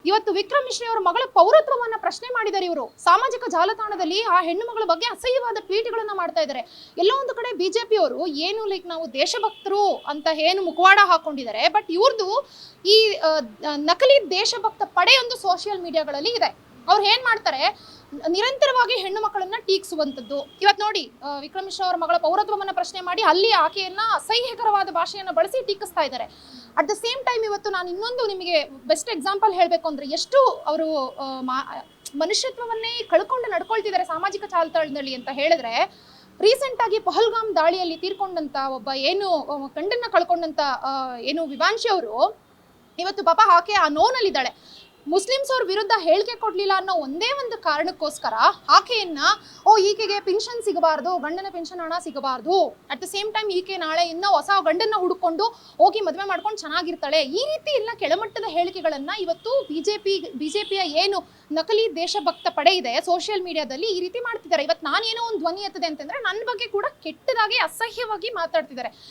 ಇವತ್ತು ವಿಕ್ರಮ್ ಮಿಶ್ರಿ ಅವರ ಮಗಳ ಪೌರತ್ವವನ್ನ ಪ್ರಶ್ನೆ ಮಾಡಿದ್ದಾರೆ ಇವರು. ಸಾಮಾಜಿಕ ಜಾಲತಾಣದಲ್ಲಿ ಆ ಹೆಣ್ಣು ಮಗಳ ಬಗ್ಗೆ ಅಸಹ್ಯವಾದ ಟ್ವೀಟ್ಗಳನ್ನ ಮಾಡ್ತಾ ಇದ್ದಾರೆ. ಎಲ್ಲೋ ಒಂದು ಕಡೆ ಬಿಜೆಪಿ ಅವರು ಏನು ನಾವು ದೇಶಭಕ್ತರು ಅಂತ ಏನು ಮುಖವಾಡ ಹಾಕೊಂಡಿದ್ದಾರೆ, ಬಟ್ ಇವ್ರದ್ದು ಈ ನಕಲಿ ದೇಶಭಕ್ತ ಪಡೆಯೊಂದು ಸೋಷಿಯಲ್ ಮೀಡಿಯಾಗಳಲ್ಲಿ ಇದೆ. ಅವ್ರು ಏನ್ ಮಾಡ್ತಾರೆ, ನಿರಂತರವಾಗಿ ಹೆಣ್ಣು ಮಕ್ಕಳನ್ನ ಟೀಕಿಸುವಂತದ್ದು. ಇವತ್ತು ನೋಡಿ, ವಿಕ್ರಮ್ ಮಿಶ್ರಾ ಅವರ ಮಗಳ ಪೌರತ್ವವನ್ನ ಪ್ರಶ್ನೆ ಮಾಡಿ ಅಲ್ಲಿ ಆಕೆಯನ್ನ ಅಸಹ್ಯಕರವಾದ ಭಾಷೆಯನ್ನ ಬಳಸಿ ಟೀಕಿಸ್ತಾ ಇದ್ದಾರೆ. ಅಟ್ ದ ಸೇಮ್ ಟೈಮ್ ಇವತ್ತು ನಾನು ಇನ್ನೊಂದು ನಿಮಗೆ ಬೆಸ್ಟ್ ಎಕ್ಸಾಂಪಲ್ ಹೇಳಬೇಕು ಅಂದ್ರೆ, ಎಷ್ಟು ಅವರು ಮನುಷ್ಯತ್ವವನ್ನೇ ಕಳ್ಕೊಂಡು ನಡ್ಕೊಳ್ತಿದ್ದಾರೆ ಸಾಮಾಜಿಕ ಜಾಲತಾಣದಲ್ಲಿ ಅಂತ ಹೇಳಿದ್ರೆ, ರೀಸೆಂಟ್ ಆಗಿ ಪಹಲ್ಗಾಮ್ ದಾಳಿಯಲ್ಲಿ ತೀರ್ಕೊಂಡಂತ ಒಬ್ಬ ಏನು ಗಂಡನ್ನ ಕಳ್ಕೊಂಡಂತ ಏನು ವಿವಾಂಶಿ ಅವರು ಇವತ್ತು ಪಾಪ ಆಕೆ ಆ ನೋನಲ್ಲಿದ್ದಾಳೆ. ಮುಸ್ಲಿಮ್ಸ್ ಅವ್ರ ವಿರುದ್ಧ ಹೇಳಿಕೆ ಕೊಡ್ಲಿಲ್ಲ ಅನ್ನೋ ಒಂದೇ ಒಂದು ಕಾರಣಕ್ಕೋಸ್ಕರ ಆಕೆಯನ್ನ ಈಕೆಗೆ ಪೆನ್ಷನ್ ಸಿಗಬಾರ್ದು, ಗಂಡನ ಪೆನ್ಷನ್ ಹಣ ಸಿಗಬಾರ್ದು, ಅಟ್ ದ ಸೇಮ್ ಟೈಮ್ ಈಕೆ ನಾಳೆ ಇನ್ನೂ ಹೊಸ ಗಂಡನ್ನ ಹುಡುಕೊಂಡು ಹೋಗಿ ಮದುವೆ ಮಾಡ್ಕೊಂಡು ಚೆನ್ನಾಗಿರ್ತಾಳೆ, ಈ ರೀತಿ ಎಲ್ಲ ಕೆಳಮಟ್ಟದ ಹೇಳಿಕೆಗಳನ್ನ ಇವತ್ತು ಬಿಜೆಪಿಯ ಏನು ನಕಲಿ ದೇಶಭಕ್ತ ಪಡೆ ಇದೆ ಸೋಷಿಯಲ್ ಮೀಡಿಯಾದಲ್ಲಿ ಈ ರೀತಿ ಮಾಡ್ತಿದ್ದಾರೆ. ಇವತ್ತು ನಾನೇನೋ ಒಂದು ಧ್ವನಿ ಎತ್ತದೆ ಅಂತಂದ್ರೆ ನನ್ನ ಬಗ್ಗೆ ಕೂಡ ಕೆಟ್ಟದಾಗಿ ಅಸಹ್ಯವಾಗಿ ಮಾತಾಡ್ತಿದ್ದಾರೆ.